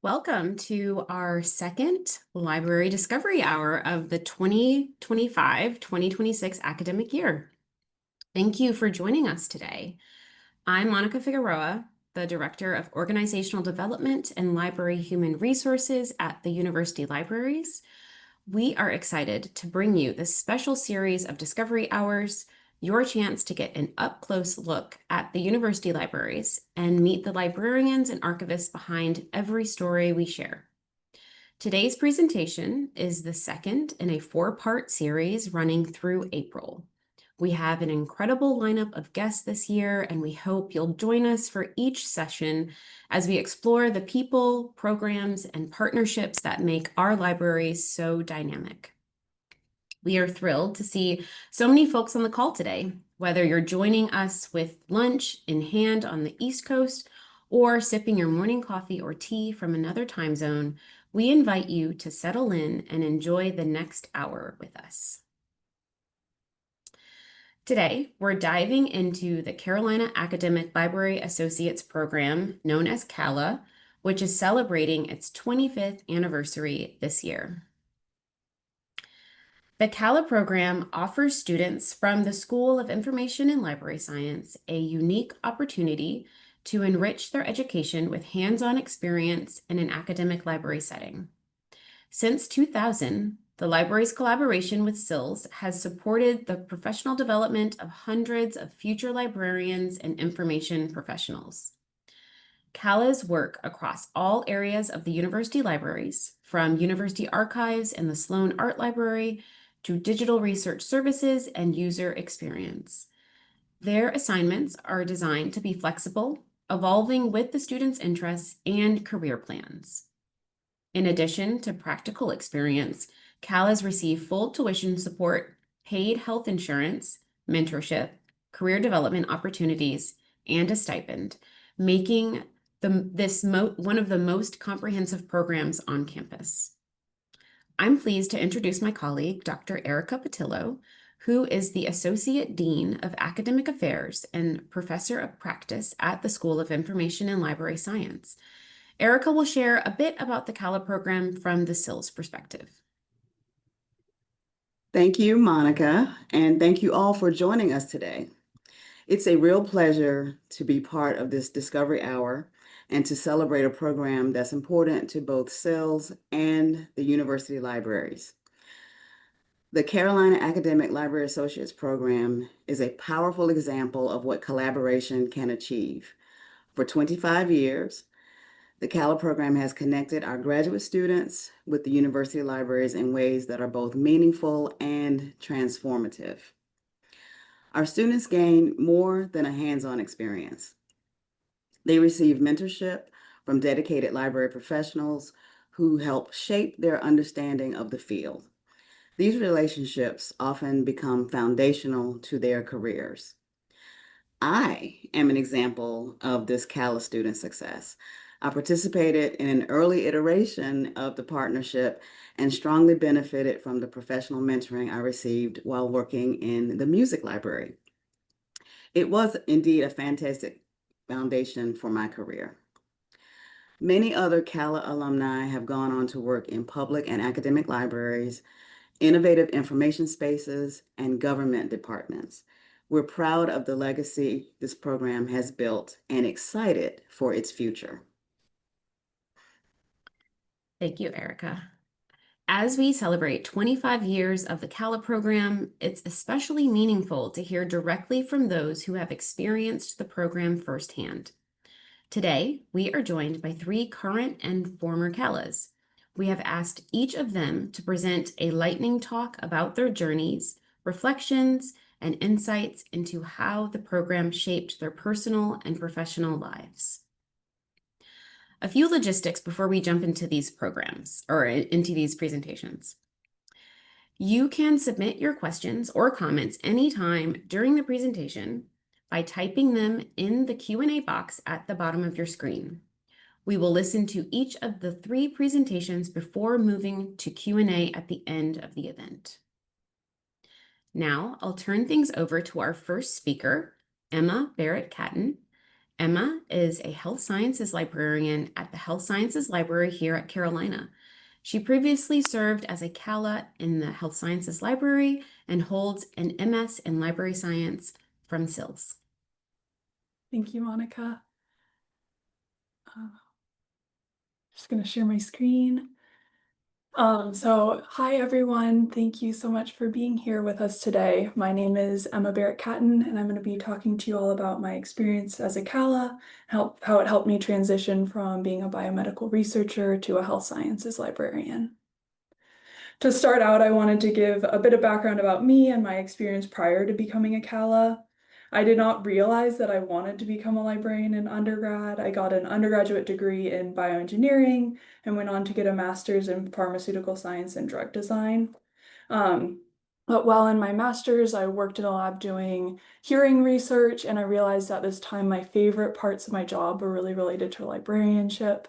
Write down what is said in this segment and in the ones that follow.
Welcome to our second Library Discovery Hour of the 2025-2026 academic year. Thank you for joining us today. I'm Monica Figueroa, the Director of Organizational Development and Library Human Resources at the University Libraries. We are excited to bring you this special series of Discovery Hours, your chance to get an up-close look at the university libraries and meet the librarians and archivists behind every story we share. Today's presentation is the second in a four-part series running through April. We have an incredible lineup of guests this year, and we hope you'll join us for each session as we explore the people, programs, and partnerships that make our libraries so dynamic. We are thrilled to see so many folks on the call today, whether you're joining us with lunch in hand on the East Coast or sipping your morning coffee or tea from another time zone. We invite you to settle in and enjoy the next hour with us. Today, we're diving into the Carolina Academic Library Associates program, known as CALA, which is celebrating its 25th anniversary this year. The CALA program offers students from the School of Information and Library Science a unique opportunity to enrich their education with hands-on experience in an academic library setting. Since 2000, the library's collaboration with SILS has supported the professional development of hundreds of future librarians and information professionals. CALA's work across all areas of the university libraries, from university archives and the Sloan Art Library to digital research services and user experience. Their assignments are designed to be flexible, evolving with the students' interests and career plans. In addition to practical experience, CALAs receive full tuition support, paid health insurance, mentorship, career development opportunities, and a stipend, making this one of the most comprehensive programs on campus. I'm pleased to introduce my colleague, Dr. Erica Patillo, who is the Associate Dean of Academic Affairs and Professor of Practice at the School of Information and Library Science. Erica will share a bit about the CALA program from the SILS perspective. Thank you, Monica, and thank you all for joining us today. It's a real pleasure to be part of this Discovery Hour and to celebrate a program that's important to both SILS and the university libraries. The Carolina Academic Library Associates program is a powerful example of what collaboration can achieve. For 25 years, the CALA program has connected our graduate students with the university libraries in ways that are both meaningful and transformative. Our students gain more than a hands-on experience. They receive mentorship from dedicated library professionals who help shape their understanding of the field. These relationships often become foundational to their careers. I am an example of this CALA student success. I participated in an early iteration of the partnership and strongly benefited from the professional mentoring I received while working in the music library. It was indeed a fantastic foundation for my career. Many other CALA alumni have gone on to work in public and academic libraries, innovative information spaces, and government departments. We're proud of the legacy this program has built and excited for its future. Thank you, Erica. As we celebrate 25 years of the CALA program, it's especially meaningful to hear directly from those who have experienced the program firsthand. Today, we are joined by three current and former CALAs. We have asked each of them to present a lightning talk about their journeys, reflections, and insights into how the program shaped their personal and professional lives. A few logistics before we jump into these programs or into these presentations. You can submit your questions or comments anytime during the presentation by typing them in the Q&A box at the bottom of your screen. We will listen to each of the three presentations before moving to Q&A at the end of the event. Now, I'll turn things over to our first speaker, Emma Barrett-Catton. Emma is a health sciences librarian at the Health Sciences Library here at Carolina. She previously served as a CALA in the Health Sciences Library and holds an MS in Library Science from SILS. Thank you, Monica. Just going to share my screen. Hi everyone. Thank you so much for being here with us today. My name is Emma Barrett-Catton, and I'm going to be talking to you all about my experience as a CALA, how it helped me transition from being a biomedical researcher to a health sciences librarian. To start out, I wanted to give a bit of background about me and my experience prior to becoming a CALA. I did not realize that I wanted to become a librarian in undergrad. I got an undergraduate degree in bioengineering and went on to get a master's in pharmaceutical science and drug design. But while in my master's, I worked in a lab doing hearing research, and I realized at this time my favorite parts of my job were really related to librarianship.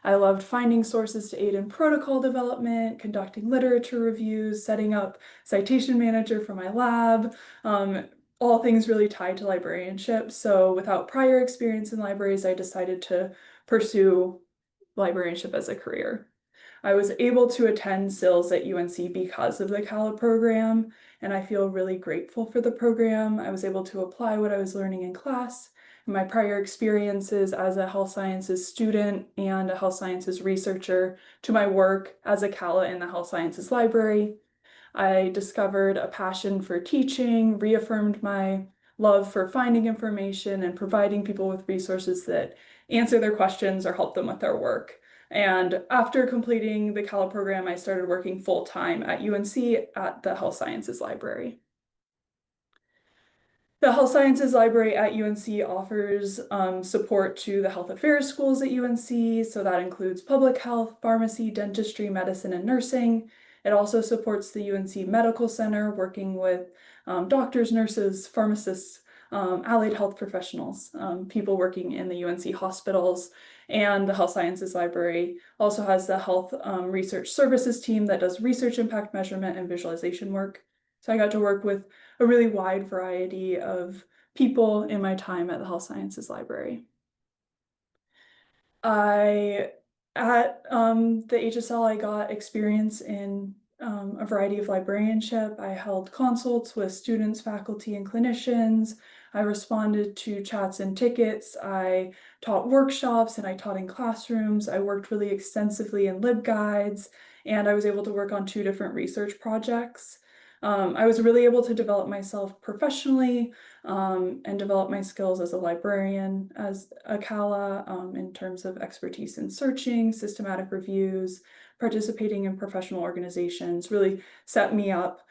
I loved finding sources to aid in protocol development, conducting literature reviews, setting up citation manager for my lab, all things really tied to librarianship. So without prior experience in libraries, I decided to pursue librarianship as a career. I was able to attend SILS at UNC because of the CALA program, and I feel really grateful for the program. I was able to apply what I was learning in class and my prior experiences as a health sciences student and a health sciences researcher to my work as a CALA in the health sciences library. I discovered a passion for teaching, reaffirmed my love for finding information and providing people with resources that answer their questions or help them with their work. And after completing the CALA program, I started working full-time at UNC at the Health Sciences Library. The Health Sciences Library at UNC offers support to the health affairs schools at UNC, so that includes public health, pharmacy, dentistry, medicine, and nursing. It also supports the UNC Medical Center, working with doctors, nurses, pharmacists, allied health professionals, people working in the UNC hospitals. And the Health Sciences Library also has the Health Research Services team that does research impact measurement and visualization work. So I got to work with a really wide variety of people in my time at the Health Sciences Library. At the HSL, I got experience in a variety of librarianship. I held consults with students, faculty, and clinicians. I responded to chats and tickets. I taught workshops and I taught in classrooms. I worked really extensively in LibGuides, and I was able to work on 2 different research projects. I was really able to develop myself professionally and develop my skills as a librarian, as a CALA, in terms of expertise in searching, systematic reviews, participating in professional organizations, really set me up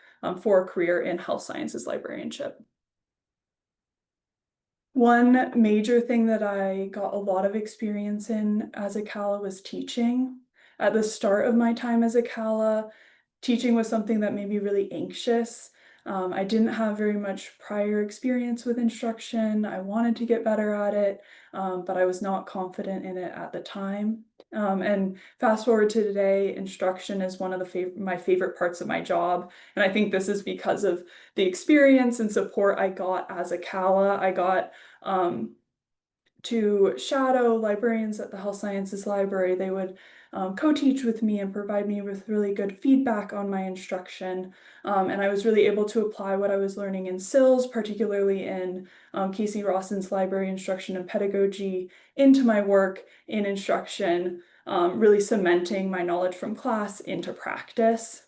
for a career in health sciences librarianship. One major thing that I got a lot of experience in as a CALA was teaching. At the start of my time as a CALA, teaching was something that made me really anxious. I didn't have very much prior experience with instruction. I wanted to get better at it, but I was not confident in it at the time. And fast forward to today, instruction is one of my favorite parts of my job. And I think this is because of the experience and support I got as a CALA. I got to shadow librarians at the Health Sciences Library. They would co-teach with me and provide me with really good feedback on my instruction. And I was really able to apply what I was learning in SILS, particularly in Casey Rawson's library instruction and pedagogy, into my work in instruction, really cementing my knowledge from class into practice.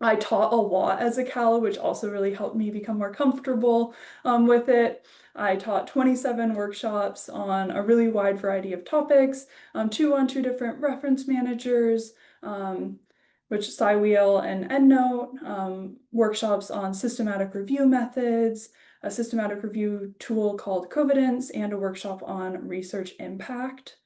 I taught a lot as a CALA, which also really helped me become more comfortable with it. I taught 27 workshops on a really wide variety of topics, 2 on 2 different reference managers, which SciWheel and EndNote, workshops on systematic review methods, a systematic review tool called Covidence, and a workshop on research impact.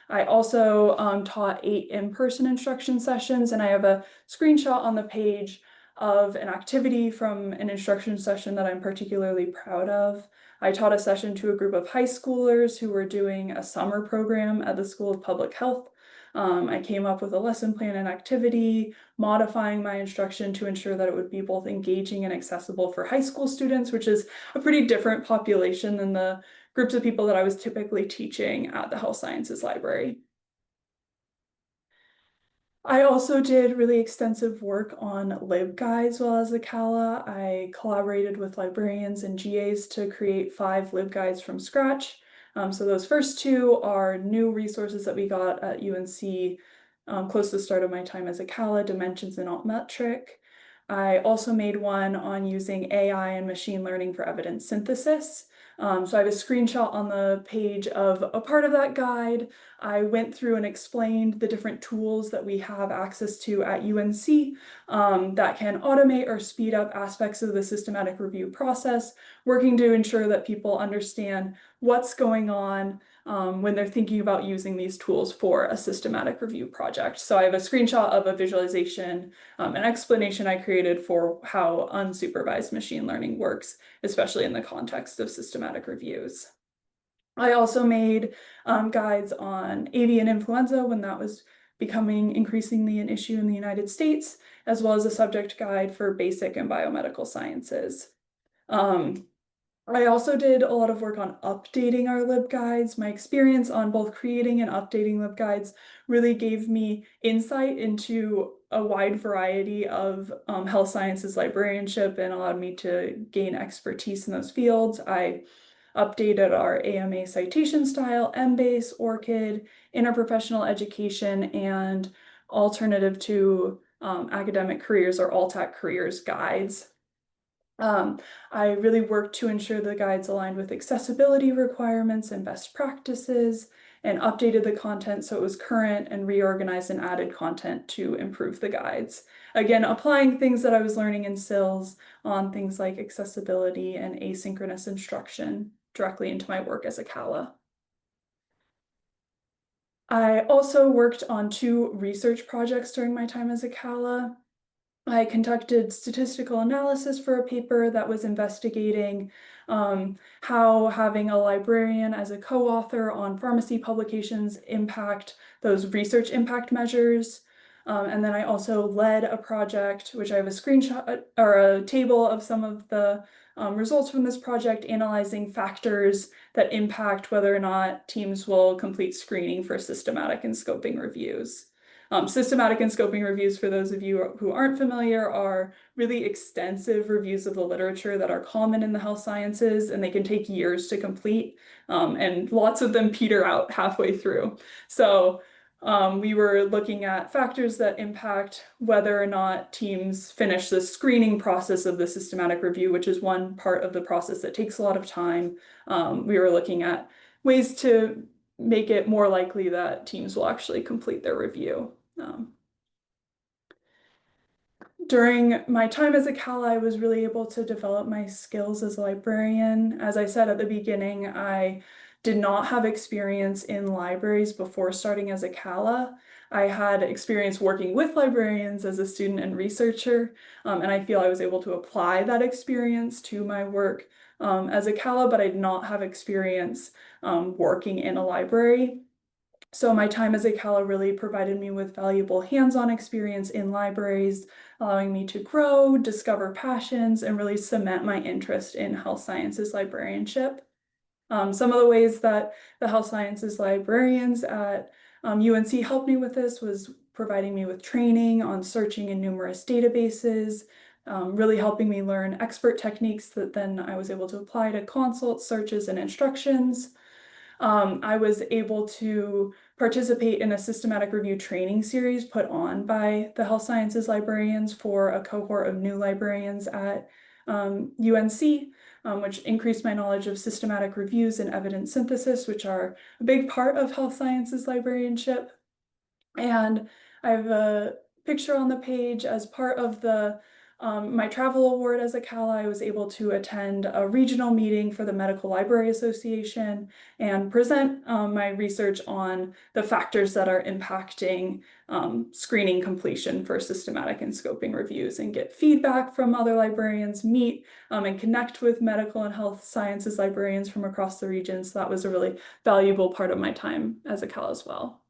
I also taught 8 in-person instruction sessions, and I have a screenshot on the page of an activity from an instruction session that I'm particularly proud of. I taught a session to a group of high schoolers who were doing a summer program at the School of Public Health. I came up with a lesson plan and activity, modifying my instruction to ensure that it would be both engaging and accessible for high school students, which is a pretty different population than the groups of people that I was typically teaching at the Health Sciences Library. I also did really extensive work on LibGuides while as a CALA. I collaborated with librarians and GAs to create 5 LibGuides from scratch. So those first 2 are new resources that we got at UNC close to the start of my time as a CALA, Dimensions and Altmetric. I also made one on using AI and machine learning for evidence synthesis. So I have a screenshot on the page of a part of that guide. I went through and explained the different tools that we have access to at UNC that can automate or speed up aspects of the systematic review process, working to ensure that people understand what's going on when they're thinking about using these tools for a systematic review project. So I have a screenshot of a visualization, an explanation I created for how unsupervised machine learning works, especially in the context of systematic reviews. I also made guides on avian influenza when that was becoming increasingly an issue in the United States, as well as a subject guide for basic and biomedical sciences. I also did a lot of work on updating our LibGuides. My experience on both creating and updating LibGuides really gave me insight into a wide variety of health sciences librarianship and allowed me to gain expertise in those fields. I updated our AMA citation style, MBase, ORCID, interprofessional education, and alternative to academic careers or ALTAC careers guides. I really worked to ensure the guides aligned with accessibility requirements and best practices, and updated the content so it was current, and reorganized and added content to improve the guides. Again, applying things that I was learning in SILS on things like accessibility and asynchronous instruction directly into my work as a CALA. I also worked on 2 research projects during my time as a CALA. I conducted statistical analysis for a paper that was investigating how having a librarian as a co-author on pharmacy publications impact those research impact measures. And then I also led a project, which I have a screenshot or a table of some of the results from this project, analyzing factors that impact whether or not teams will complete screening for systematic and scoping reviews. Systematic and scoping reviews, for those of you who aren't familiar, are really extensive reviews of the literature that are common in the health sciences, and they can take years to complete, and lots of them peter out halfway through. So we were looking at factors that impact whether or not teams finish the screening process of the systematic review, which is one part of the process that takes a lot of time. We were looking at ways to make it more likely that teams will actually complete their review. During my time as a CALA, I was really able to develop my skills as a librarian. As I said at the beginning, I did not have experience in libraries before starting as a CALA. I had experience working with librarians as a student and researcher, and I feel I was able to apply that experience to my work as a CALA, but I did not have experience working in a library. So my time as a CALA really provided me with valuable hands-on experience in libraries, allowing me to grow, discover passions, and really cement my interest in health sciences librarianship. Some of the ways that the health sciences librarians at UNC helped me with this was providing me with training on searching in numerous databases, really helping me learn expert techniques that then I was able to apply to consults, searches, and instructions. I was able to participate in a systematic review training series put on by the health sciences librarians for a cohort of new librarians at UNC, which increased my knowledge of systematic reviews and evidence synthesis, which are a big part of health sciences librarianship. And I have a picture on the page as part of the my travel award as a CALA. I was able to attend a regional meeting for the Medical Library Association and present my research on the factors that are impacting screening completion for systematic and scoping reviews, and get feedback from other librarians, meet and connect with medical and health sciences librarians from across the region. So that was a really valuable part of my time as a CALA as well.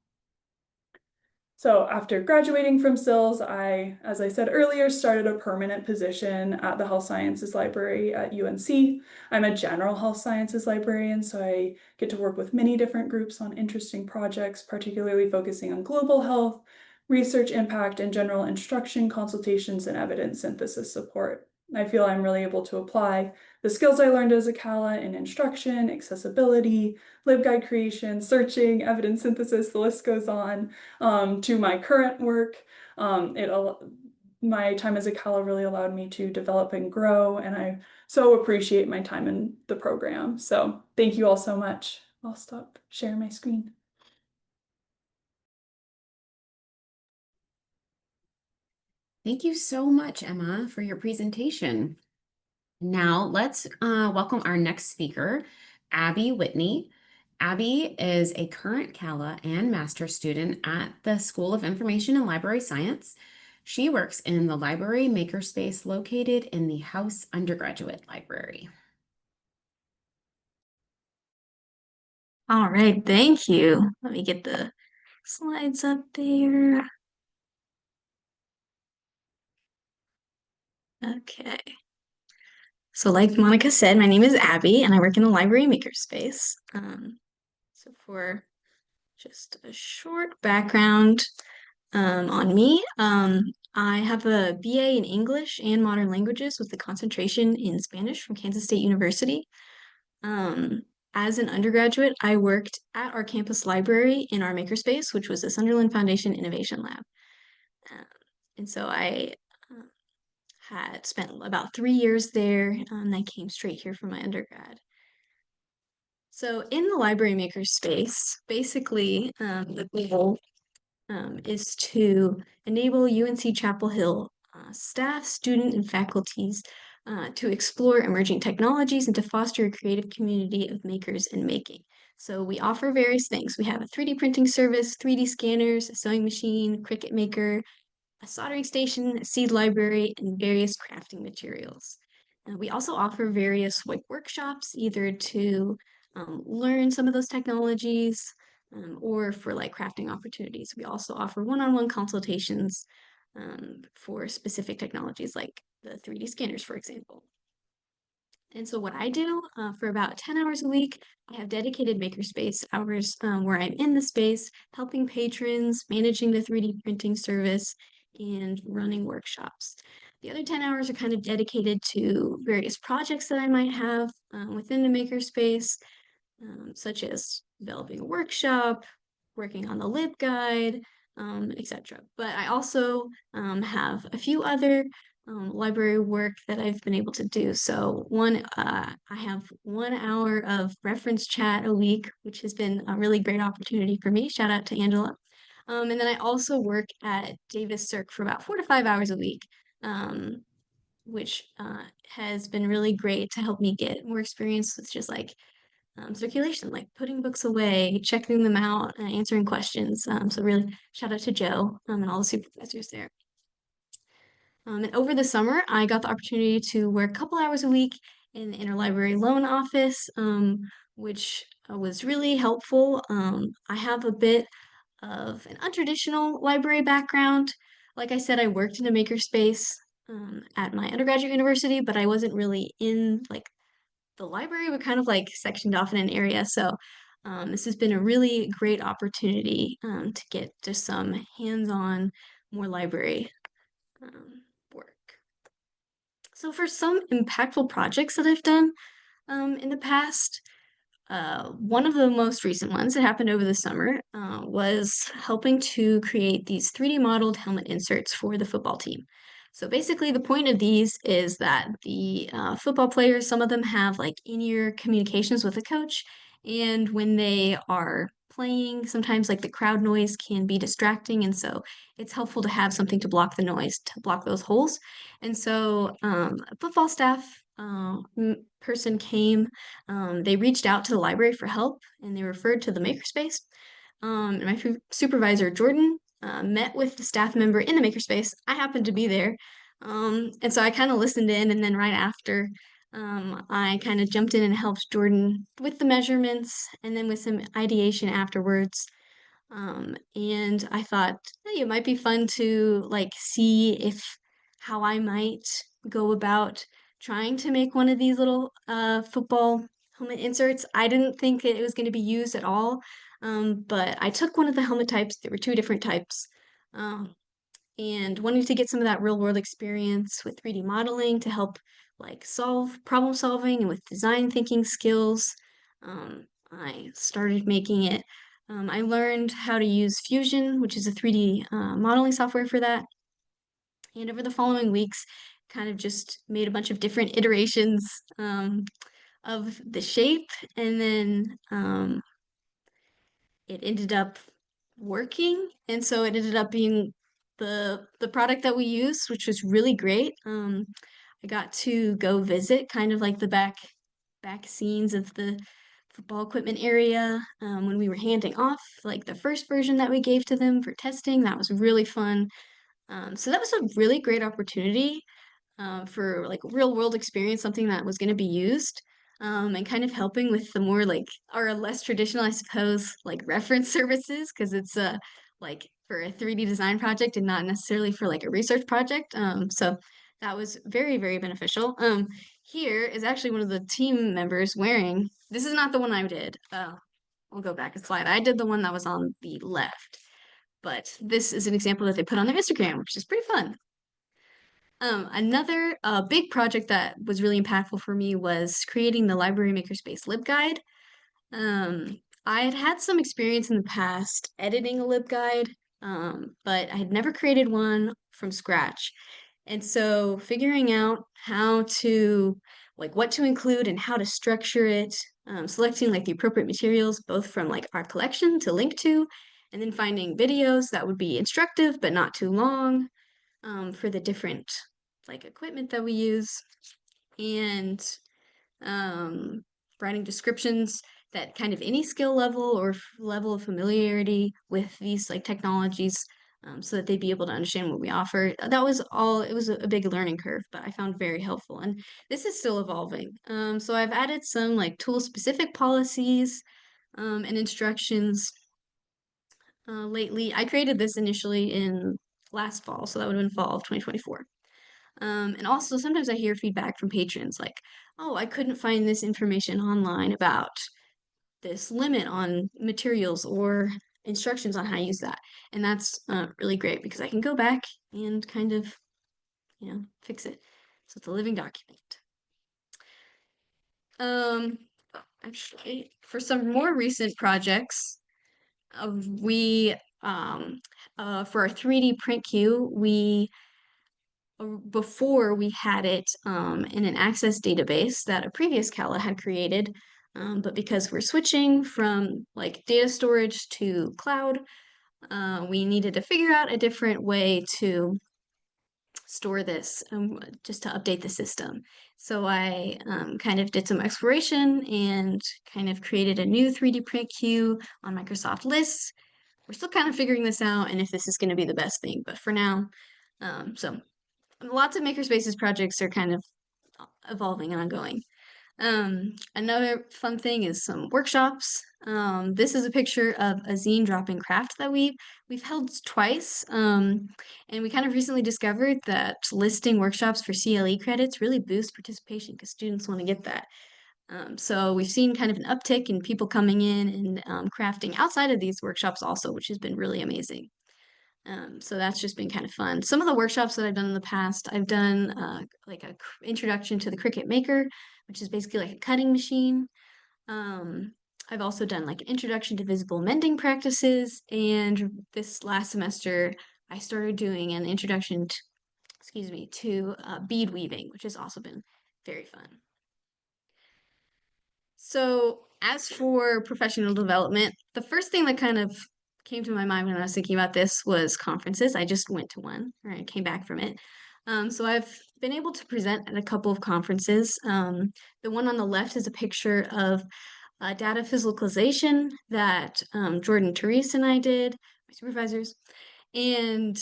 So after graduating from SILS, I, as I said earlier, started a permanent position at the Health Sciences Library at UNC. I'm a general health sciences librarian, so I get to work with many different groups on interesting projects, particularly focusing on global health, research impact, and general instruction, consultations, and evidence synthesis support. I feel I'm really able to apply the skills I learned as a CALA in instruction, accessibility, LibGuide creation, searching, evidence synthesis, the list goes on, to my current work. My time as a CALA really allowed me to develop and grow, and I so appreciate my time in the program. So thank you all so much. I'll stop sharing my screen. Thank you so much, Emma, for your presentation. Now let's welcome our next speaker, Abby Whitney. Abby is a current CALA and master's student at the School of Information and Library Science. She works in the library makerspace located in the House Undergraduate Library. All right, thank you. Let me get the slides up there. Okay. So like Monica said, my name is Abby and I work in the library makerspace. So for just a short background on me, I have a BA in English and Modern Languages with a concentration in Spanish from Kansas State University. As an undergraduate, I worked at our campus library in our makerspace, which was the Sunderland Foundation Innovation Lab. And so I had spent about 3 years there, and I came straight here for my undergrad. So in the library makerspace, basically the goal is to enable UNC Chapel Hill staff, student, and faculties to explore emerging technologies and to foster a creative community of makers and making. So we offer various things. We have a 3D printing service, 3D scanners, a sewing machine, Cricut maker, a soldering station, a seed library, and various crafting materials. We also offer various workshops, either to learn some of those technologies or for like crafting opportunities. We also offer one-on-one consultations for specific technologies like the 3D scanners, for example. And so what I do for about 10 hours a week, I have dedicated makerspace hours where I'm in the space, helping patrons, managing the 3D printing service, and running workshops. The other 10 hours are kind of dedicated to various projects that I might have within the makerspace, such as developing a workshop, working on the LibGuide, etc. But I also have a few other library work that I've been able to do. So I have 1 hour of reference chat a week, which has been a really great opportunity for me. Shout out to Angela. And then I also work at Davis Circ for about 4 to 5 hours a week, which has been really great to help me get more experience with just like circulation, like putting books away, checking them out, answering questions. So really shout out to Joe and all the supervisors there. And over the summer, I got the opportunity to work a couple hours a week in the interlibrary loan office, which was really helpful. I have a bit of an untraditional library background. Like I said, I worked in a makerspace at my undergraduate university, but I wasn't really in like the library. We're kind of like sectioned off in an area. So this has been a really great opportunity to get just some hands-on, more library work. So for some impactful projects that I've done in the past, one of the most recent ones that happened over the summer was helping to create these 3D modeled helmet inserts for the football team. So basically, the point of these is that the football players, some of them have like in-ear communications with the coach, and when they are playing, sometimes like the crowd noise can be distracting, and so it's helpful to have something to block the noise, to block those holes. And so, a football staff person came, they reached out to the library for help and they referred to the makerspace. And my supervisor, Jordan, met with the staff member in the makerspace. I happened to be there. And so I kind of listened in, and then right after, I kind of jumped in and helped Jordan with the measurements and then with some ideation afterwards. And I thought, it might be fun to like see if how I might go about trying to make one of these little football helmet inserts. I didn't think it was going to be used at all, but I took one of the helmet types. There were two different types. Um, and wanting to get some of that real world experience with 3D modeling to help like solve problem solving and with design thinking skills. I started making it. I learned how to use Fusion, which is a 3D modeling software for that. And over the following weeks, kind of just made a bunch of different iterations of the shape. And then it ended up working, and so it ended up being the product that we used, which was really great. I got to go visit kind of like the back scenes of the football equipment area when we were handing off like the first version that we gave to them for testing. That was really fun. So that was a really great opportunity for like real world experience, something that was going to be used, and kind of helping with the more like or less traditional, I suppose, like reference services because it's like for a 3D design project and not necessarily for like a research project. So that was very, very beneficial. Here is actually one of the team members wearing. This is not the one I did. I'll go back a slide. I did the one that was on the left, but this is an example that they put on their Instagram, which is pretty fun. Another big project that was really impactful for me was creating the Library Makerspace LibGuide. I had had some experience in the past editing a LibGuide, but I had never created one from scratch. And so figuring out how to, like what to include and how to structure it, selecting like the appropriate materials, both from like our collection to link to, and then finding videos that would be instructive but not too long, for the different like equipment that we use, and um, writing descriptions that kind of any skill level or level of familiarity with these like technologies, so that they'd be able to understand what we offer. That was all, it was a big learning curve, but I found very helpful. And this is still evolving. So I've added some like tool specific policies and instructions lately. I created this initially in last fall, so that would have been fall of 2024. And also, sometimes I hear feedback from patrons like, oh, I couldn't find this information online about this limit on materials or instructions on how to use that. And that's really great because I can go back and kind of, fix it. So it's a living document. Um, Actually, for some more recent projects, we for our 3D print queue, before we had it in an access database that a previous Cala had created. But because we're switching from like data storage to cloud, we needed to figure out a different way to store this, just to update the system. So I kind of did some exploration and kind of created a new 3D print queue on Microsoft Lists. We're still kind of figuring this out and if this is going to be the best thing, but for now, so lots of makerspaces projects are kind of evolving and ongoing. Another fun thing is some workshops. This is a picture of a zine drop-in craft that we've held twice. And we kind of recently discovered that listing workshops for CLE credits really boosts participation because students want to get that. So we've seen kind of an uptick in people coming in and crafting outside of these workshops also, which has been really amazing. So that's just been kind of fun. Some of the workshops that I've done in the past, I've done like a introduction to the Cricut Maker, which is basically like a cutting machine. Um, I've also done like an introduction to visible mending practices, and this last semester I started doing an introduction to, to bead weaving, which has also been very fun. So as for professional development, the first thing that kind of came to my mind when I was thinking about this was conferences. I just went to one, or I came back from it. So I've been able to present at a couple of conferences. The one on the left is a picture of data physicalization that Jordan, Therese, and I did, my supervisors. And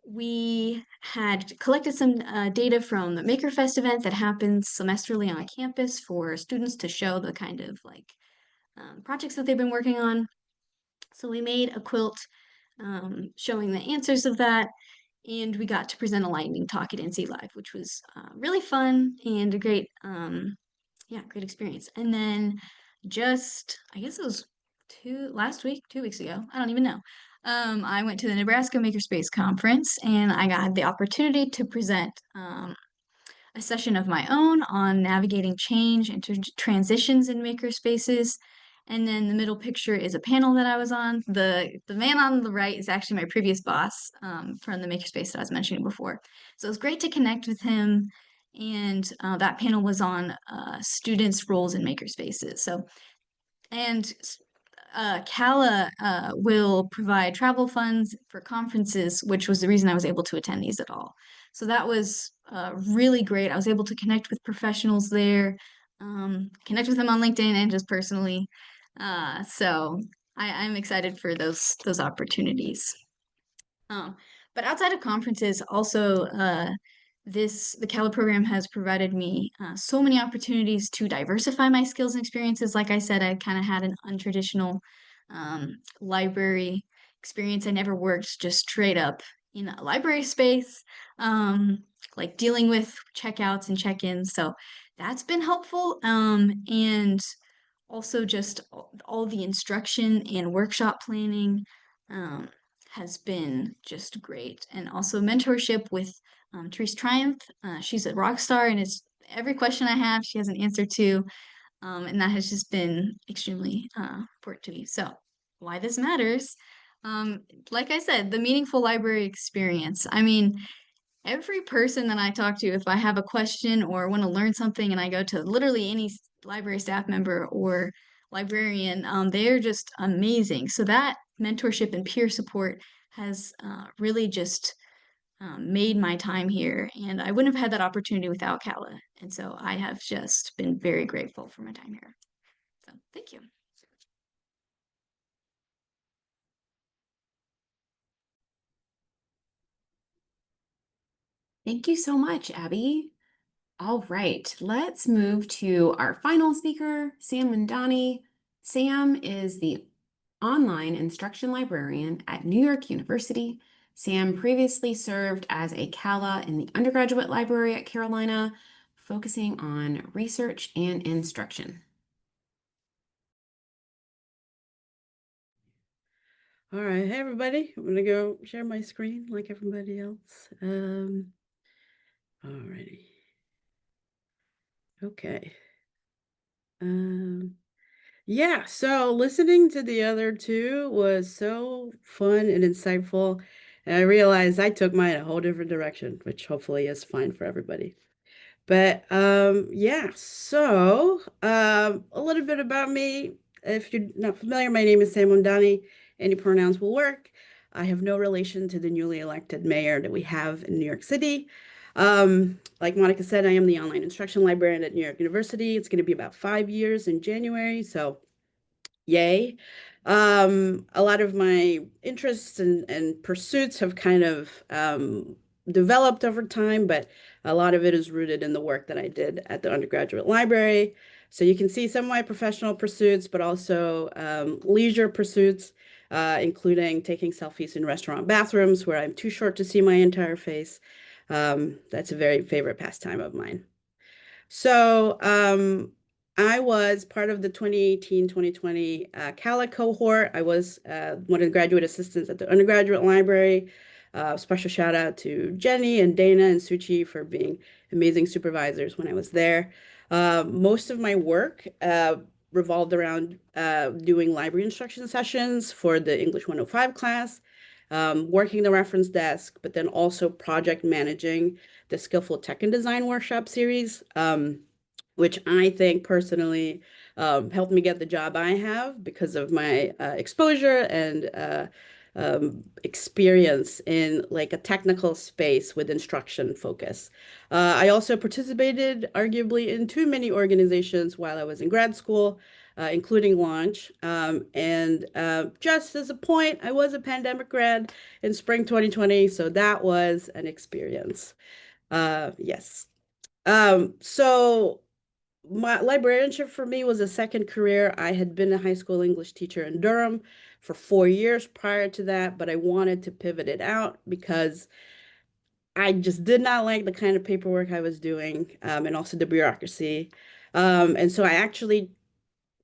we had collected some data from the MakerFest event that happens semesterally on campus for students to show the kind of like projects that they've been working on. So we made a quilt showing the answers of that. And we got to present a lightning talk at NC Live, which was really fun and a great, great experience. And then just, I guess it was last week, 2 weeks ago, I don't even know. I went to the Nebraska Makerspace Conference and I got the opportunity to present a session of my own on navigating change and transitions in makerspaces. And then the middle picture is a panel that I was on. The man on the right is actually my previous boss from the makerspace that I was mentioning before. So it was great to connect with him. And that panel was on students' roles in makerspaces. And CALA will provide travel funds for conferences, which was the reason I was able to attend these at all. So that was really great. I was able to connect with professionals there, connect with them on LinkedIn and just personally. So I'm excited for those opportunities. But outside of conferences, also the CALA program has provided me so many opportunities to diversify my skills and experiences. Like I said, I kind of had an untraditional library experience. I never worked just straight up in a library space, like dealing with checkouts and check-ins. So that's been helpful. And also just all the instruction and workshop planning has been just great. And also mentorship with Therese Triumph. She's a rock star and it's every question I have, she has an answer to. And that has just been extremely important to me. So why this matters, like I said, the meaningful library experience. I mean, every person that I talk to, if I have a question or want to learn something and I go to literally any library staff member or librarian, they're just amazing. So that mentorship and peer support has really just made my time here. And I wouldn't have had that opportunity without CALA. And so I have just been very grateful for my time here. So thank you. Thank you so much, Abby. All right, let's move to our final speaker, Sam Mandani. Sam is the online instruction librarian at New York University. Sam previously served as a CALA in the undergraduate library at Carolina, focusing on research and instruction. All right, hey everybody, I'm gonna go share my screen like everybody else. Alrighty. Okay. Yeah, so listening to the other two was so fun and insightful. And I realized I took mine a whole different direction, which hopefully is fine for everybody. But yeah, so a little bit about me. If you're not familiar, my name is Sam Mondani. Any pronouns will work. I have no relation to the newly elected mayor that we have in New York City. Like Monica said, I am the online instruction librarian at New York University. It's going to be about 5 years in January, so yay. A lot of my interests and pursuits have kind of developed over time, but a lot of it is rooted in the work that I did at the undergraduate library. So you can see some of my professional pursuits, but also leisure pursuits, including taking selfies in restaurant bathrooms where I'm too short to see my entire face. That's a very favorite pastime of mine. So I was part of the 2018-2020 CALA cohort. I was one of the graduate assistants at the undergraduate library. Special shout out to Jenny and Dana and Suchi for being amazing supervisors when I was there. Most of my work revolved around doing library instruction sessions for the English 105 class, working the reference desk, but then also project managing the Skillful Tech and Design workshop series, which I think personally helped me get the job I have because of my exposure and experience in like a technical space with instruction focus. I also participated arguably in too many organizations while I was in grad school, including Launch. And just as a point, I was a pandemic grad in spring 2020, so that was an experience. Yes. So my librarianship for me was a second career. I had been a high school English teacher in Durham for 4 years prior to that, but I wanted to pivot it out because I just did not like the kind of paperwork I was doing, and also the bureaucracy. And so I actually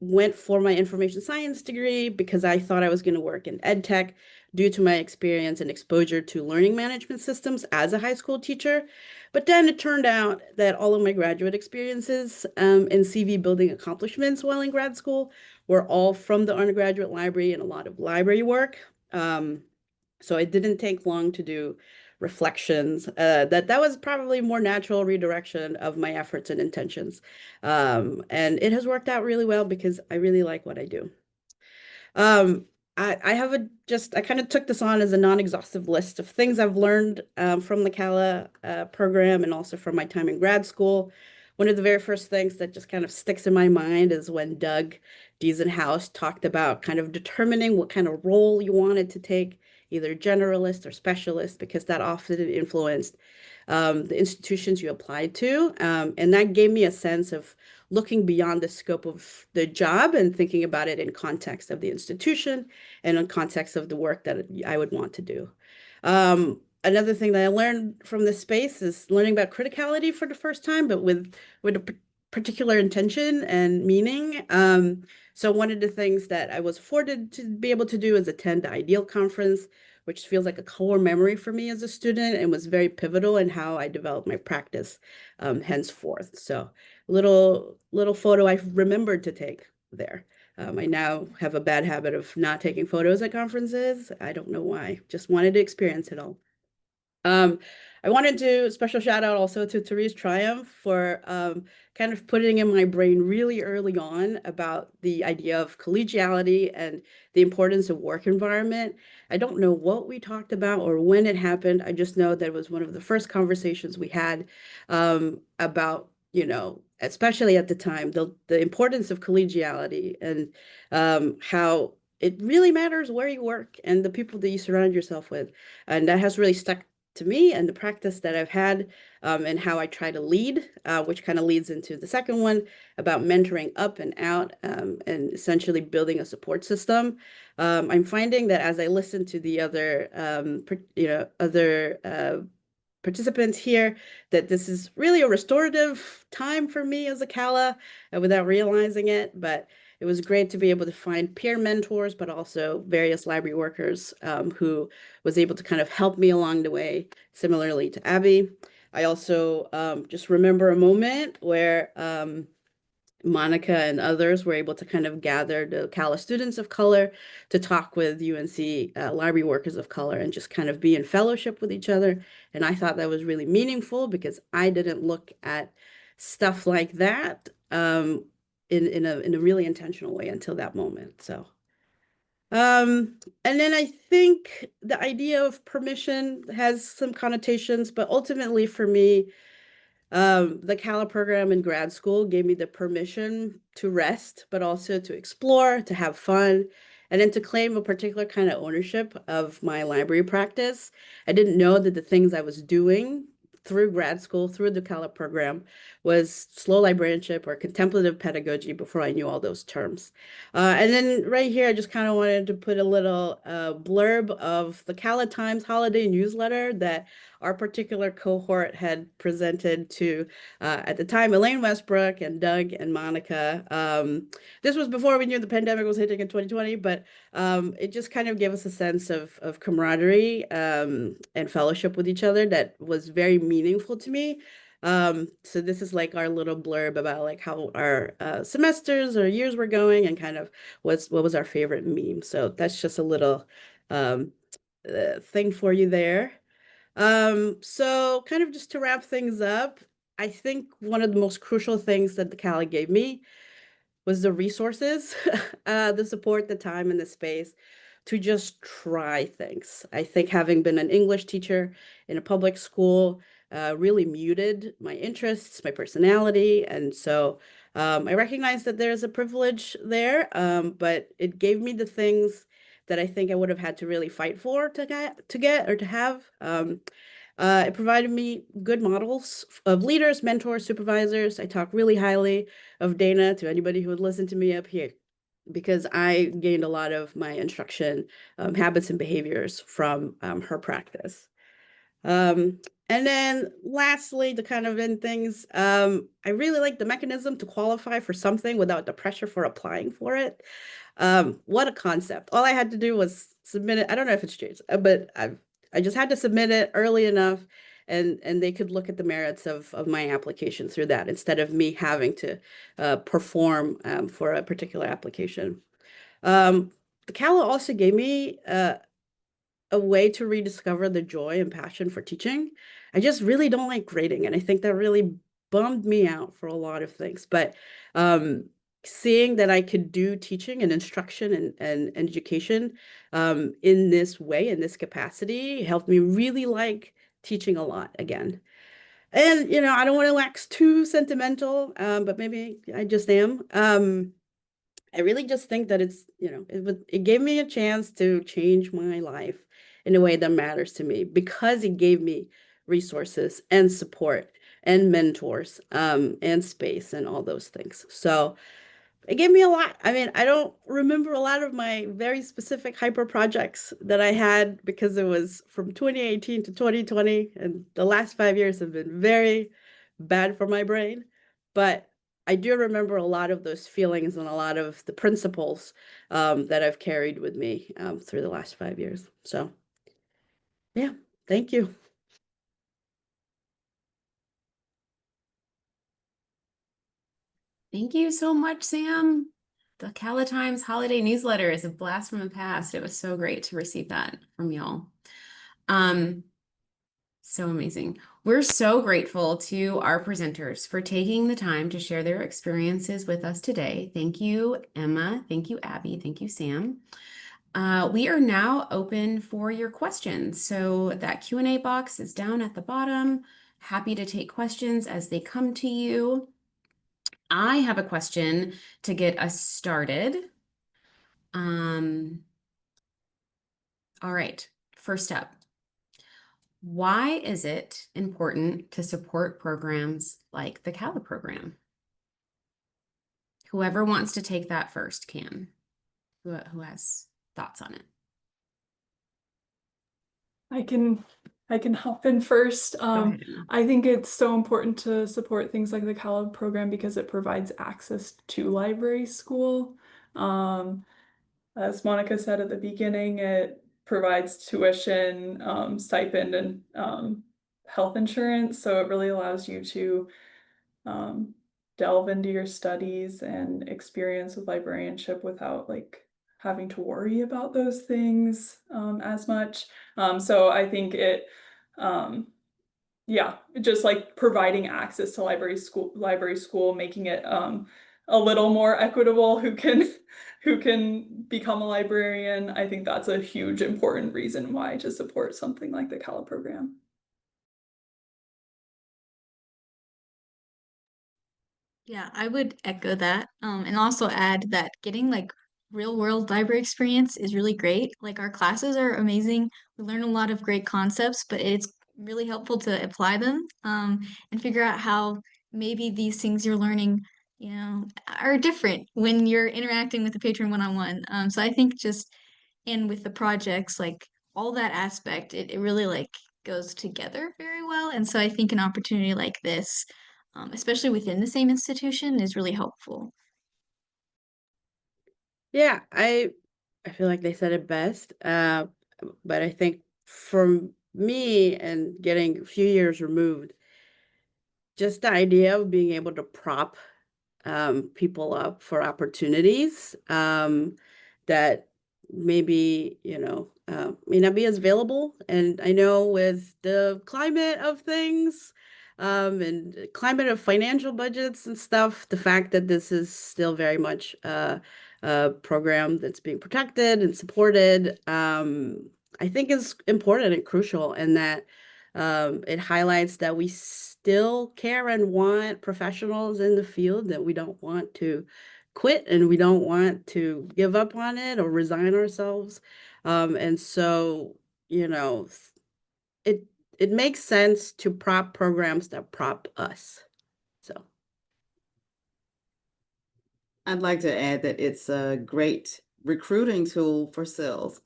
went for my information science degree because I thought I was going to work in ed tech due to my experience and exposure to learning management systems as a high school teacher. But then it turned out that all of my graduate experiences and CV building accomplishments while in grad school were all from the undergraduate library and a lot of library work. So it didn't take long to do reflections. That was probably more natural redirection of my efforts and intentions. And it has worked out really well because I really like what I do. Um, I have I kind of took this on as a non-exhaustive list of things I've learned from the CALA program and also from my time in grad school. One of the very first things that just kind of sticks in my mind is when Doug Diesenhaus talked about kind of determining what kind of role you wanted to take, either generalist or specialist, because that often influenced the institutions you applied to. And that gave me a sense of looking beyond the scope of the job and thinking about it in context of the institution and in context of the work that I would want to do. Another thing that I learned from this space is learning about criticality for the first time, but with a particular intention and meaning. So one of the things that I was afforded to be able to do is attend the Ideal Conference, which feels like a core memory for me as a student and was very pivotal in how I developed my practice henceforth. So little photo I remembered to take there. I now have a bad habit of not taking photos at conferences. I don't know why. Just wanted to experience it all. I wanted to special shout out also to Therese Triumph for kind of putting in my brain really early on about the idea of collegiality and the importance of work environment. I don't know what we talked about or when it happened. I just know that it was one of the first conversations we had about, especially at the time, the importance of collegiality and how it really matters where you work and the people that you surround yourself with. And that has really stuck to me and the practice that I've had and how I try to lead, which kind of leads into the second one about mentoring up and out and essentially building a support system. I'm finding that as I listen to the other, participants here, that this is really a restorative time for me as a CALA without realizing it. But it was great to be able to find peer mentors, but also various library workers who was able to kind of help me along the way, similarly to Abby. I also just remember a moment where Monica and others were able to kind of gather the CALA students of color to talk with UNC library workers of color and just kind of be in fellowship with each other. And I thought that was really meaningful because I didn't look at stuff like that in a really intentional way until that moment. So, and then I think the idea of permission has some connotations, but ultimately for me, the CALA program in grad school gave me the permission to rest, but also to explore, to have fun, and then to claim a particular kind of ownership of my library practice. I didn't know that the things I was doing through grad school, through the CALA program, was slow librarianship or contemplative pedagogy before I knew all those terms. And then right here, I just kind of wanted to put a little blurb of the CALA Times holiday newsletter that our particular cohort had presented to, at the time, Elaine Westbrook and Doug and Monica. This was before we knew the pandemic was hitting in 2020, but it just kind of gave us a sense of camaraderie and fellowship with each other that was very meaningful to me. So this is like our little blurb about like how our semesters or years were going and kind of what was our favorite meme. So that's just a little thing for you there. So kind of just to wrap things up, I think one of the most crucial things that the CALA gave me was the resources, the support, the time, and the space to just try things. I think having been an English teacher in a public school really muted my interests, my personality. And so I recognize that there's a privilege there, but it gave me the things that I think I would have had to really fight for to get or to have. It provided me good models of leaders, mentors, supervisors. I talk really highly of Dana to anybody who would listen to me up here. because I gained a lot of my instruction habits and behaviors from her practice. And then lastly, to kind of end things, I really like the mechanism to qualify for something without the pressure for applying for it. What a concept. All I had to do was submit it. I don't know if it's changed, but I just had to submit it early enough and they could look at the merits of my application through that instead of me having to perform for a particular application. Um, the CALA also gave me a way to rediscover the joy and passion for teaching. I just really don't like grading, and I think that really bummed me out for a lot of things. But um, seeing that I could do teaching and instruction and education in this way, in this capacity, helped me really like teaching a lot again. And, I don't want to wax too sentimental, but maybe I just am. I really just think that it gave me a chance to change my life in a way that matters to me because it gave me resources and support and mentors and space and all those things. So it gave me a lot. I mean, I don't remember a lot of my very specific hyper projects that I had because it was from 2018 to 2020, and the last 5 years have been very bad for my brain. But I do remember a lot of those feelings and a lot of the principles that I've carried with me through the last 5 years. So, yeah, thank you. Thank you so much, Sam. The Cala Times holiday newsletter is a blast from the past. It was so great to receive that from y'all. So amazing. We're so grateful to our presenters for taking the time to share their experiences with us today. Thank you, Emma. Thank you, Abby. Thank you, Sam. We are now open for your questions. So that Q&A box is down at the bottom. Happy to take questions as they come to you. I have a question to get us started. All right, first up. Why is it important to support programs like the CALA program? Whoever wants to take that first can. Who has thoughts on it? I can hop in first. Go ahead, Emma. I think it's so important to support things like the CALA program because it provides access to library school. As Monica said at the beginning, it provides tuition, stipend, and health insurance. So it really allows you to delve into your studies and experience with librarianship without like having to worry about those things as much. So I think yeah, just like providing access to library school, making it a little more equitable who can become a librarian. I think that's a huge important reason why to support something like the CALA program. Yeah, I would echo that. And also add that getting like real world library experience is really great. Like our classes are amazing. We learn a lot of great concepts, but it's really helpful to apply them, and figure out how maybe these things you're learning, are different when you're interacting with the patron one-on-one. So I think just and with the projects, like all that aspect, it really like goes together very well. And so I think an opportunity like this, especially within the same institution, is really helpful. Yeah, I feel like they said it best. But I think for me and getting a few years removed, just the idea of being able to prop people up for opportunities that maybe, may not be as available. And I know with the climate of things, and climate of financial budgets and stuff, the fact that this is still very much a program that's being protected and supported, I think is important and crucial, and that it highlights that we still care and want professionals in the field, that we don't want to quit and we don't want to give up on it or resign ourselves. And so, you know, it it makes sense to prop programs that prop us. So I'd like to add that it's a great recruiting tool for sales.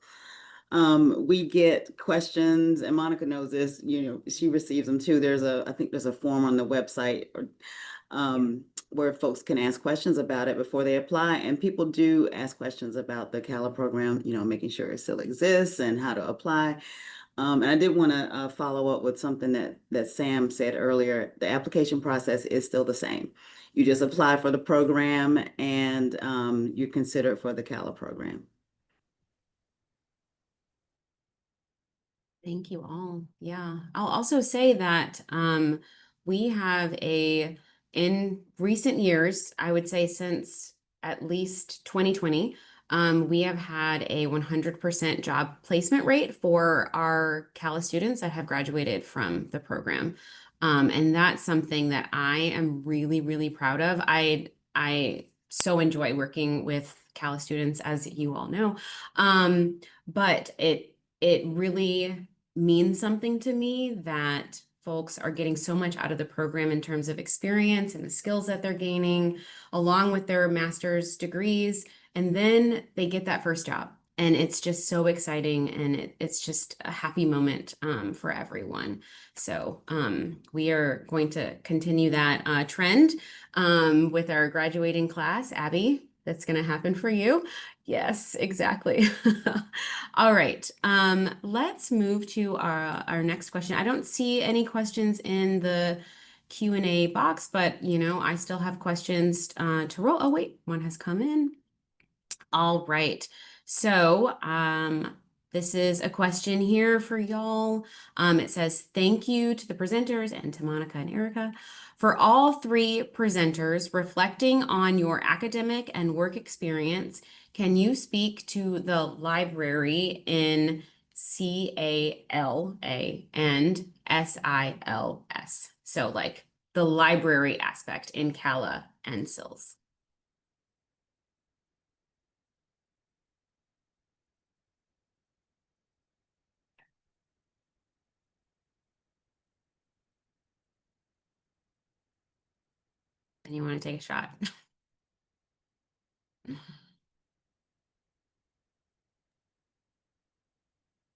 We get questions, and Monica knows this, she receives them too. I think there's a form on the website where folks can ask questions about it before they apply. And people do ask questions about the CALA program, making sure it still exists and how to apply. And I did want to follow up with something that Sam said earlier. The application process is still the same. You just apply for the program and you're considered for the CALA program. Thank you all. Yeah. I'll also say that we have in recent years, I would say since at least 2020, we have had a 100% job placement rate for our CALA students that have graduated from the program. And that's something that I am really, really proud of. I so enjoy working with CALA students, as you all know. But it really means something to me that folks are getting so much out of the program in terms of experience and the skills that they're gaining, along with their master's degrees, and then they get that first job. And it's just so exciting, and it's just a happy moment for everyone. So we are going to continue that trend with our graduating class. Abby, that's going to happen for you. Yes, exactly. All right. Let's move to our next question. I don't see any questions in the Q&A box, but I still have questions to roll. Oh, wait, one has come in. All right. So, this is a question here for y'all. It says, thank you to the presenters and to Monica and Erica. For all three presenters, reflecting on your academic and work experience, can you speak to the library in CALA and SILS? So like the library aspect in CALA and SILS. And you want to take a shot?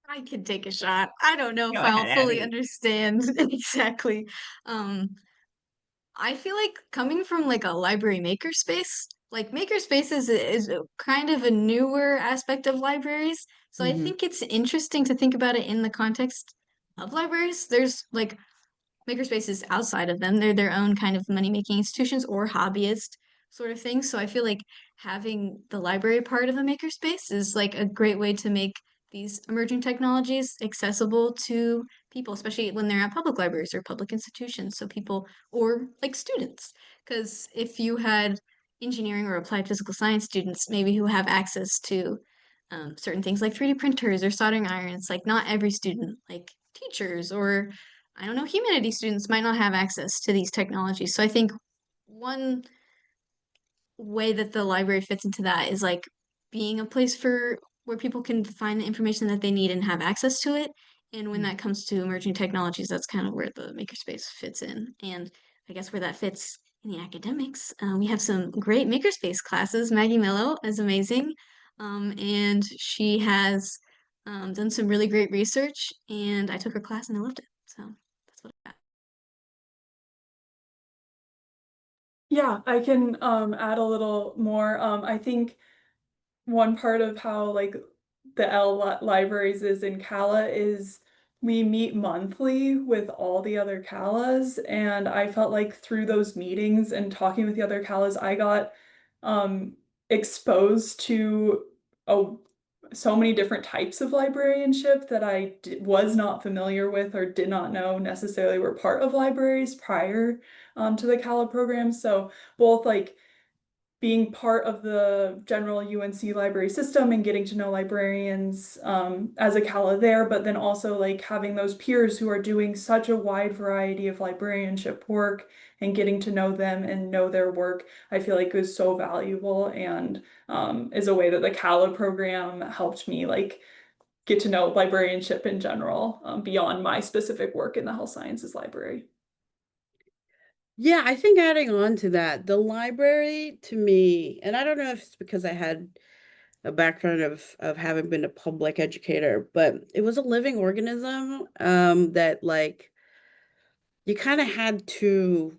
I could take a shot. I don't know Go if I'll ahead, fully Abby. understand exactly. I feel like coming from like a library makerspace, like makerspace is a kind of a newer aspect of libraries. So I Mhm. think it's interesting to think about it in the context of libraries. There's like makerspaces outside of them. They're their own kind of money-making institutions or hobbyist sort of things. So I feel like having the library part of a makerspace is like a great way to make these emerging technologies accessible to people, especially when they're at public libraries or public institutions. So people or like students, because if you had engineering or applied physical science students, maybe who have access to certain things like 3D printers or soldering irons, like not every student, like teachers or I don't know, humanities students might not have access to these technologies. So I think one way that the library fits into that is like being a place for where people can find the information that they need and have access to it. And when that comes to emerging technologies, that's kind of where the makerspace fits in. And I guess where that fits in the academics, we have some great makerspace classes. Maggie Mello is amazing, and she has done some really great research. And I took her class and I loved it. So that's what I got. Yeah, I can add a little more. I think one part of how like the libraries is in CALA is we meet monthly with all the other CALAs, and I felt like through those meetings and talking with the other CALAs, I got exposed to so many different types of librarianship that I was not familiar with or did not know necessarily were part of libraries prior to the CALA program. So both like being part of the general UNC library system and getting to know librarians as a CALA there, but then also like having those peers who are doing such a wide variety of librarianship work and getting to know them and know their work, I feel like is so valuable and is a way that the CALA program helped me like get to know librarianship in general beyond my specific work in the health sciences library. Yeah, I think adding on to that, the library to me, and I don't know if it's because I had a background of having been a public educator, but it was a living organism that like you kind of had to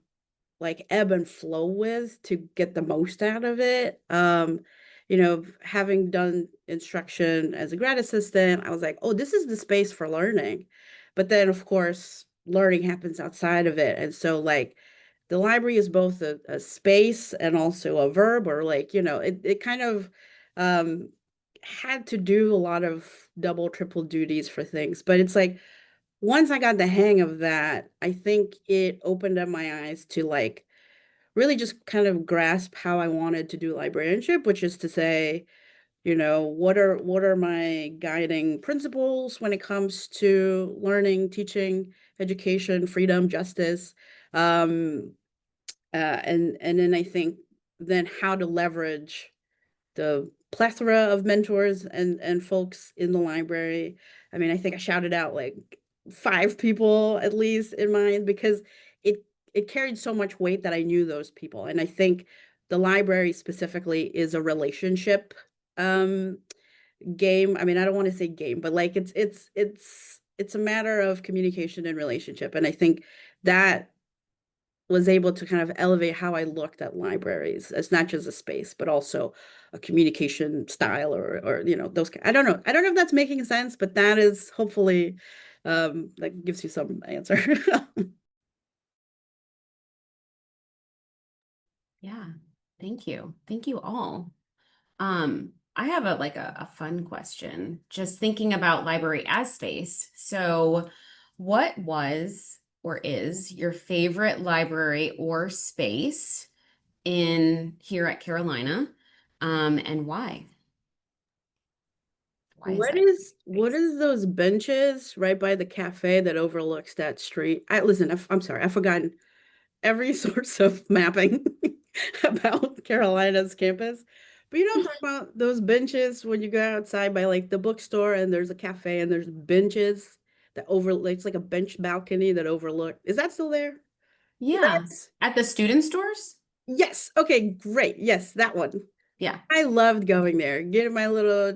like ebb and flow with to get the most out of it. Having done instruction as a grad assistant, I was like, oh, this is the space for learning. But then, of course, learning happens outside of it. And so, like, the library is both a space and also a verb, or like, it kind of um, had to do a lot of double, triple duties for things. But it's like, once I got the hang of that, I think it opened up my eyes to like really just kind of grasp how I wanted to do librarianship, which is to say, what are my guiding principles when it comes to learning, teaching, education, freedom, justice, um, and then I think then how to leverage the plethora of mentors and folks in the library. I mean, I think I shouted out like 5 people at least in mind because it it carried so much weight that I knew those people. And I think the library specifically is a relationship um game. I mean, I don't want to say game, but like it's a matter of communication and relationship. And I think that was able to kind of elevate how I looked at libraries as not just a space, but also a communication style or those. I don't know. I don't know if that's making sense, but that is hopefully that gives you some answer. Yeah, thank you. Thank you all. I have a fun question, just thinking about library as space. So, what was or is your favorite library or space in here at Carolina? And why? Why is What that is your what space? is those benches right by the cafe that overlooks that street? I listen, I'm sorry, I've forgotten every source of mapping about Carolina's campus. But you know what I'm talking about? Those benches when you go outside by like the bookstore and there's a cafe and there's benches that overlook, it's like a bench balcony that overlook. Is that still there? So Yeah, that's at the student stores? yes. Okay, great. Yes, that one. Yeah. I loved going there, getting my little,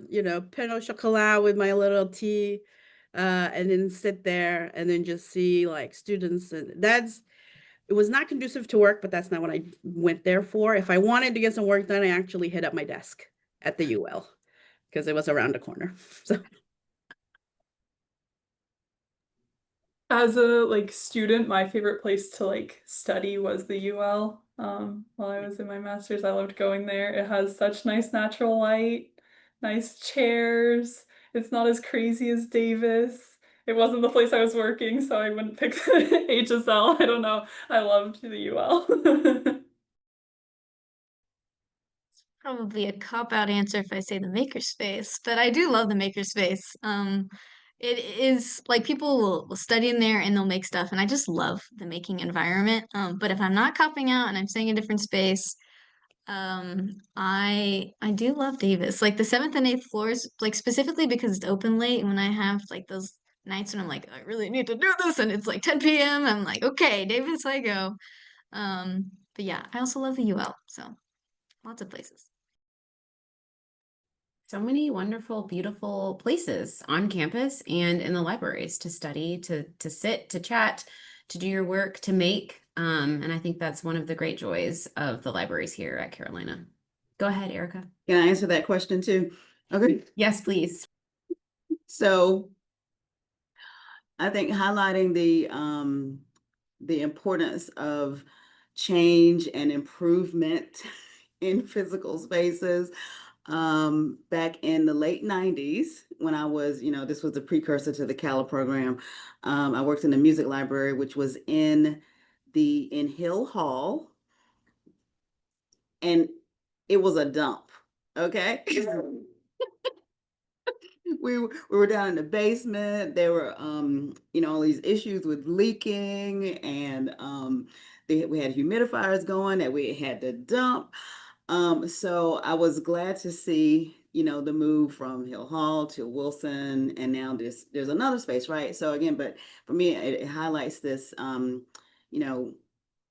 pain au chocolat with my little tea, and then sit there and then just see like students. And it was not conducive to work, but that's not what I went there for. If I wanted to get some work done, I actually hit up my desk at the UL because it was around the corner. So As a like student, my favorite place to like study was the UL. While I was in my master's, I loved going there. It has such nice natural light, nice chairs. It's not as crazy as Davis. It wasn't the place I was working, so I wouldn't pick the HSL. I don't know. I loved the UL. Probably a cop-out answer if I say the makerspace, but I do love the makerspace. It is like people will study in there and they'll make stuff, and I just love the making environment. But if I'm not copping out and I'm staying in a different space, I do love Davis. Like the seventh and eighth floors, like specifically because it's open late, and when I have like those nights when I'm like, I really need to do this, and it's like 10 p.m., I'm like, okay, Davis, I go. But yeah, I also love the UL, so lots of places. So many wonderful, beautiful places on campus and in the libraries to study, to sit, to chat, to do your work, to make. And I think that's one of the great joys of the libraries here at Carolina. Go ahead, Erica. Can I answer that question too? Okay. Yes, please. So I think highlighting the importance of change and improvement in physical spaces. Back in the late 90s, when I was, this was the precursor to the CALA program, I worked in the music library, which was in Hill Hall, and it was a dump. Okay. We were down in the basement. There were all these issues with leaking, and we had humidifiers going that we had to dump. So I was glad to see, the move from Hill Hall to Wilson, and now there's another space, right? So again, but for me, it highlights this, you know,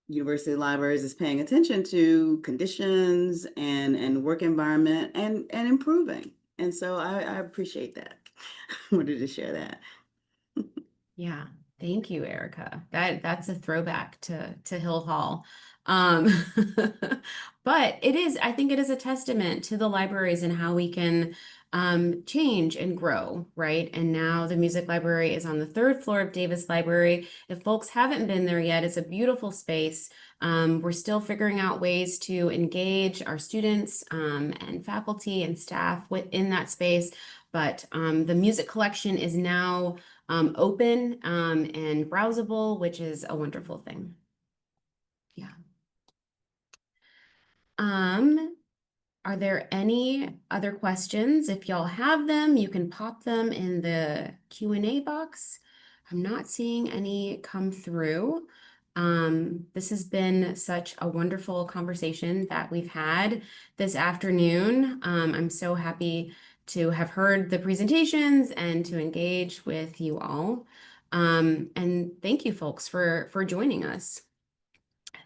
University Libraries is paying attention to conditions and work environment and improving. And so I appreciate that. Wanted to share that. Yeah, thank you, Erica. That's a throwback to Hill Hall. Um, but I think it is a testament to the libraries and how we can change and grow, right? And now the music library is on the third floor of Davis Library. If folks haven't been there yet, it's a beautiful space. We're still figuring out ways to engage our students and faculty and staff within that space. But the music collection is now open and browsable, which is a wonderful thing. Yeah. Are there any other questions? If y'all have them, you can pop them in the Q&A box. I'm not seeing any come through. This has been such a wonderful conversation that we've had this afternoon. I'm so happy to have heard the presentations and to engage with you all. And thank you folks for joining us.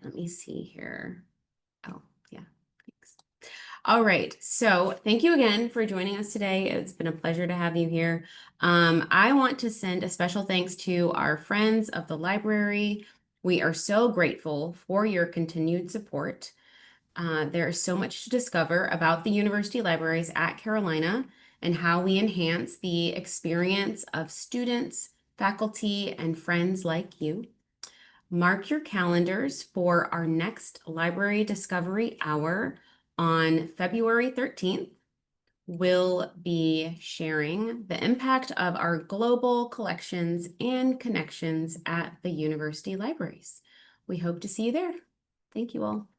Let me see here. Oh, yeah, thanks. All right, so thank you again for joining us today. It's been a pleasure to have you here. I want to send a special thanks to our friends of the library. We are so grateful for your continued support. There is so much to discover about the university libraries at Carolina and how we enhance the experience of students, faculty, and friends like you. Mark your calendars for our next Library Discovery Hour on February 13th. We'll be sharing the impact of our global collections and connections at the university libraries. We hope to see you there. Thank you all.